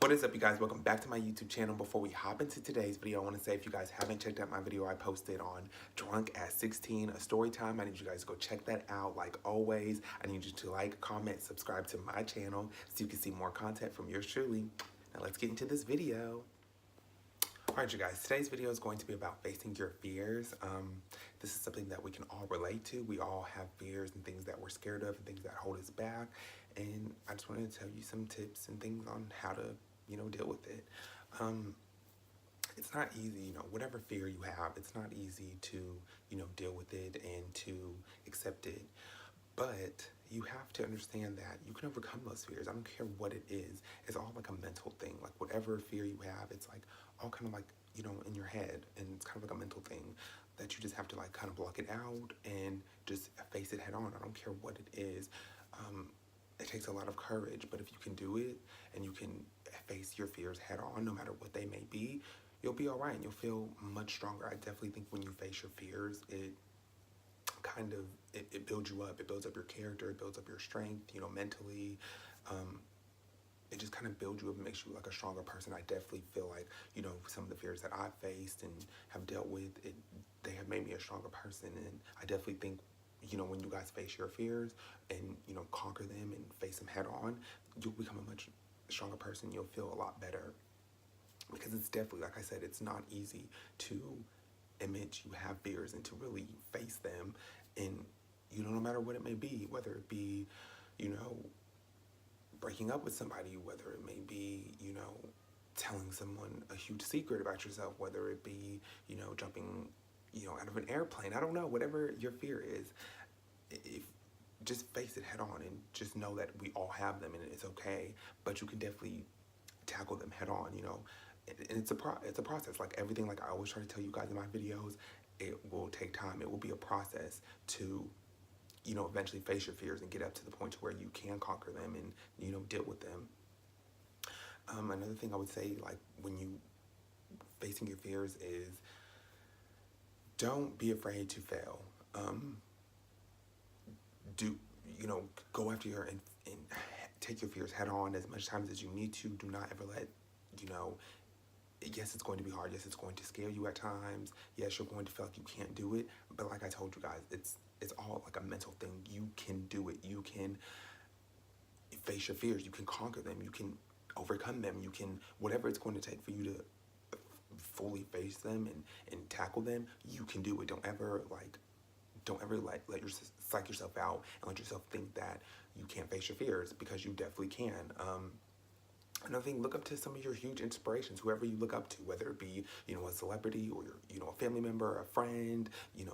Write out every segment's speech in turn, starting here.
What is up, you guys? Welcome back to my YouTube channel. Before we hop into today's video, I want to say if you guys haven't checked out my video I posted on Drunk at 16, a story time, I need you guys to go check that out. Like always, I need you to like, comment, subscribe to my channel so you can see more content from yours truly. Now let's get into this video. Alright, you guys, today's video is going to be about facing your fears. This is something that we can all relate to. We all have fears and things that we're scared of and things that hold us back. And I just wanted to tell you some tips and things on how to deal with it. It's not easy, whatever fear you have, it's not easy to, deal with it and to accept it. But you have to understand that you can overcome those fears. I don't care what it is. It's all like a mental thing. Like whatever fear you have, it's like all kind of like, in your head. And it's kind of like a mental thing that you just have to like kind of block it out and just face it head on. I don't care what it is. It takes a lot of courage, but if you can do it and you can face your fears head on, no matter what they may be, you'll be all right and you'll feel much stronger. I definitely think when you face your fears, it builds you up. It builds up your character. It builds up your strength, mentally. It just kind of builds you up and makes you like a stronger person. I definitely feel like, some of the fears that I've faced and have dealt with, they have made me a stronger person. And I definitely think when you guys face your fears and, conquer them and face them head on, you'll become a much stronger person. You'll feel a lot better because it's definitely, like I said, it's not easy to admit you have fears and to really face them. And, no matter what it may be, whether it be, breaking up with somebody, whether it may be, telling someone a huge secret about yourself, whether it be, jumping, out of an airplane, I don't know, whatever your fear is, if just face it head on and just know that we all have them and it's okay, but you can definitely tackle them head on, and it's a process. Like everything, like I always try to tell you guys in my videos, it will take time. It will be a process to, eventually face your fears and get up to the point to where you can conquer them and, deal with them. Another thing I would say, like when you facing your fears is don't be afraid to fail. Go after and take your fears head on as much times as you need to. Do not ever let, yes, it's going to be hard. Yes, it's going to scare you at times. Yes, you're going to feel like you can't do it. But like I told you guys, it's all like a mental thing. You can do it. You can face your fears. You can conquer them. You can overcome them. You can, whatever it's going to take for you to fully face them and tackle them, you can do it. Don't ever let yourself psych yourself out and let yourself think that you can't face your fears, because you definitely can. Another thing, look up to some of your huge inspirations, whoever you look up to, whether it be, a celebrity or a family member, a friend, your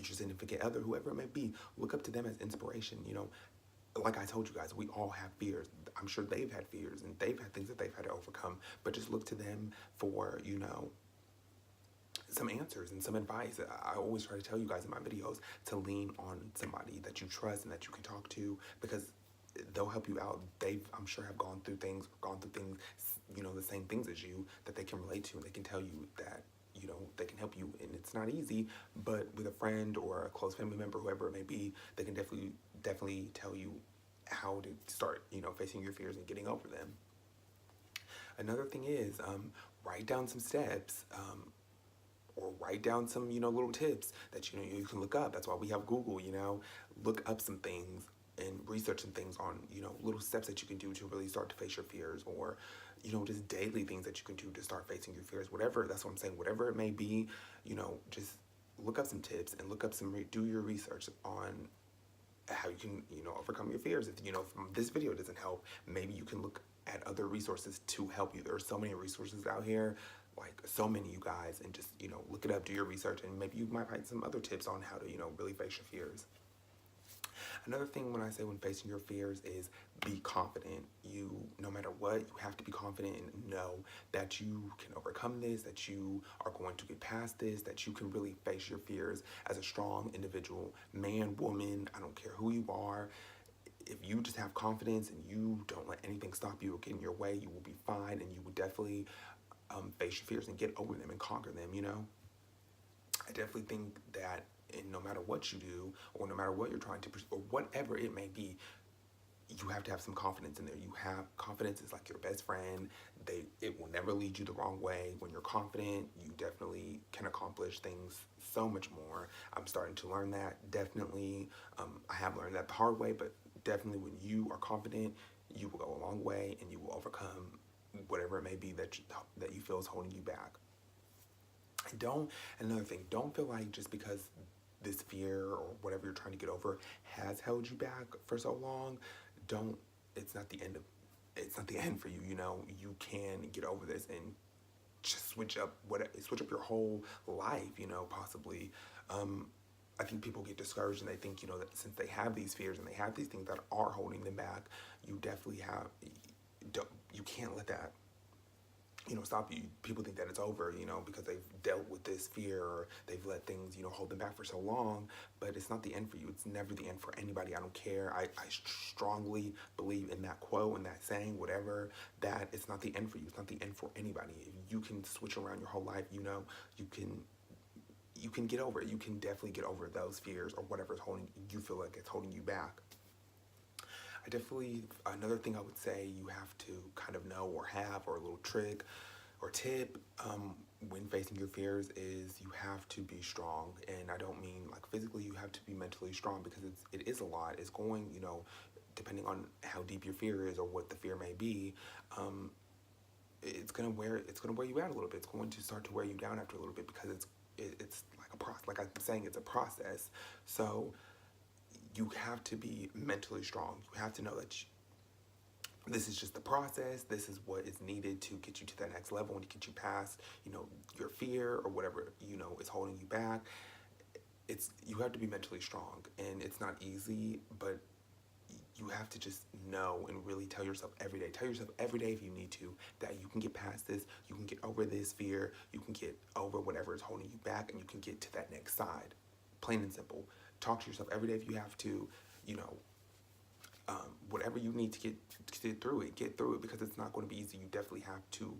significant other, whoever it may be. Look up to them as inspiration. Like I told you guys, we all have fears. I'm sure they've had fears and they've had things that they've had to overcome, but just look to them for, some answers and some advice. I always try to tell you guys in my videos to lean on somebody that you trust and that you can talk to, because they'll help you out. I'm sure, have gone through things, the same things as you that they can relate to, and they can tell you that, they can help you. And it's not easy, but with a friend or a close family member, whoever it may be, they can definitely tell you how to start, facing your fears and getting over them. Another thing is, write down some steps, or write down some, little tips that, you can look up. That's why we have Google, look up some things and research some things on, little steps that you can do to really start to face your fears, or, just daily things that you can do to start facing your fears, whatever. That's what I'm saying, whatever it may be, just look up some tips and look up do your research on how you can, overcome your fears. If, if this video doesn't help, maybe you can look at other resources to help you. There are so many resources out here, like so many, you guys, and just, look it up, do your research, and maybe you might find some other tips on how to, really face your fears. Another thing when I say when facing your fears is be confident. No matter what, you have to be confident and know that you can overcome this, that you are going to get past this, that you can really face your fears as a strong individual, man, woman, I don't care who you are. If you just have confidence and you don't let anything stop you or get in your way, you will be fine, and you will definitely face your fears and get over them and conquer them, I definitely think that, and no matter what you do, or no matter what you're trying to pursue, or whatever it may be, you have to have some confidence in there. You have confidence is like your best friend. It will never lead you the wrong way. When you're confident, you definitely can accomplish things so much more. I'm starting to learn that. Definitely, I have learned that the hard way, but definitely when you are confident, you will go a long way and you will overcome whatever it may be that you feel is holding you back. And another thing, don't feel like just because this fear or whatever you're trying to get over has held you back for so long, don't, it's not the end of, it's not the end for you. You know, you can get over this and just switch up your whole life, you know, possibly. I think people get discouraged and they think, you know, that since they have these fears and they have these things that are holding them back, you definitely you can't let that, you know, stop you. People think that it's over, you know, because they've dealt with this fear or they've let things, you know, hold them back for so long, but it's not the end for you. It's never the end for anybody. I don't care. I strongly believe in that quote and that saying, whatever, that it's not the end for you. It's not the end for anybody. If you can switch around your whole life, you know, you can get over it. You can definitely get over those fears or whatever is you feel like it's holding you back. Another thing I would say you have to kind of know or have, or a little trick or tip when facing your fears, is you have to be strong. And I don't mean like physically, you have to be mentally strong, because it is a lot. It's going, you know, depending on how deep your fear is or what the fear may be, it's gonna wear you out a little bit. It's going to start to wear you down after a little bit, because it's like a process. Like I'm saying, it's a process. So you have to be mentally strong. You have to know that this is just the process. This is what is needed to get you to that next level and to get you past, you know, your fear or whatever, you know, is holding you back. You have to be mentally strong, and it's not easy, but you have to just know and really tell yourself every day if you need to, that you can get past this, you can get over this fear, you can get over whatever is holding you back, and you can get to that next side. Plain and simple. Talk to yourself every day if you have to, you know, whatever you need to get through it, because it's not going to be easy. You definitely have to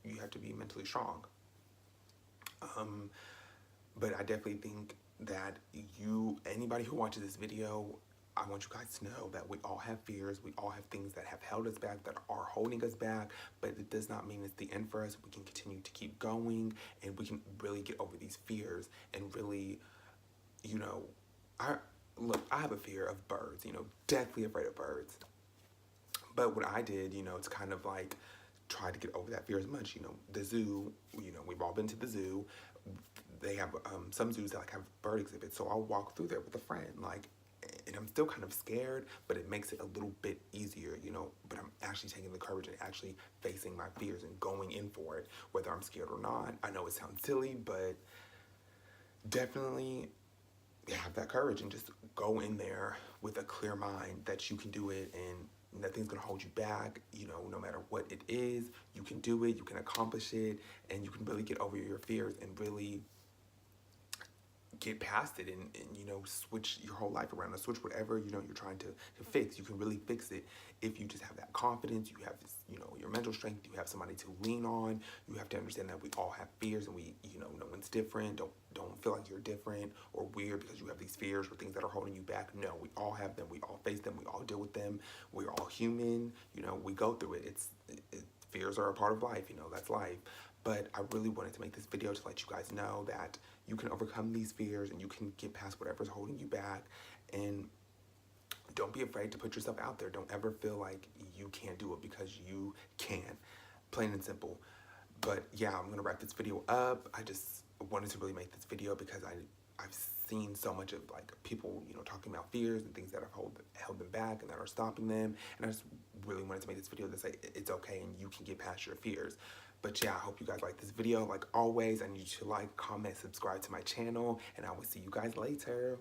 you have to be mentally strong. But I definitely think that anybody who watches this video, I want you guys to know that we all have fears. We all have things that have held us back, that are holding us back, but it does not mean it's the end for us. We can continue to keep going, and we can really get over these fears and really, you know, I have a fear of birds, you know, deathly afraid of birds. But what I did, you know, to kind of like try to get over that fear as much, you know, the zoo, you know, we've all been to the zoo. They have some zoos that like have bird exhibits, so I'll walk through there with a friend, like, and I'm still kind of scared, but it makes it a little bit easier, you know, but I'm actually taking the courage and actually facing my fears and going in for it, whether I'm scared or not. I know it sounds silly, but definitely have that courage and just go in there with a clear mind that you can do it, and nothing's gonna hold you back. You know, no matter what it is, you can do it, you can accomplish it, and you can really get over your fears and really get past it, and you know, switch your whole life around, or switch whatever, you know, you're trying to fix. You can really fix it if you just have that confidence. You have this, you know, your mental strength. You have somebody to lean on. You have to understand that we all have fears, and you know, no one's different. Don't feel like you're different or weird because you have these fears or things that are holding you back. No, we all have them. We all face them. We all deal with them. We're all human. You know, we go through it. Fears are a part of life. You know, that's life. But I really wanted to make this video to let you guys know that you can overcome these fears and you can get past whatever's holding you back. And don't be afraid to put yourself out there. Don't ever feel like you can't do it, because you can. Plain and simple. But yeah, I'm gonna wrap this video up. I just wanted to really make this video because I've seen so much of like people, you know, talking about fears and things that have held them back and that are stopping them. And I just really wanted to make this video to say it's okay and you can get past your fears. But yeah, I hope you guys like this video. Like always, I need you to like, comment, subscribe to my channel, and I will see you guys later.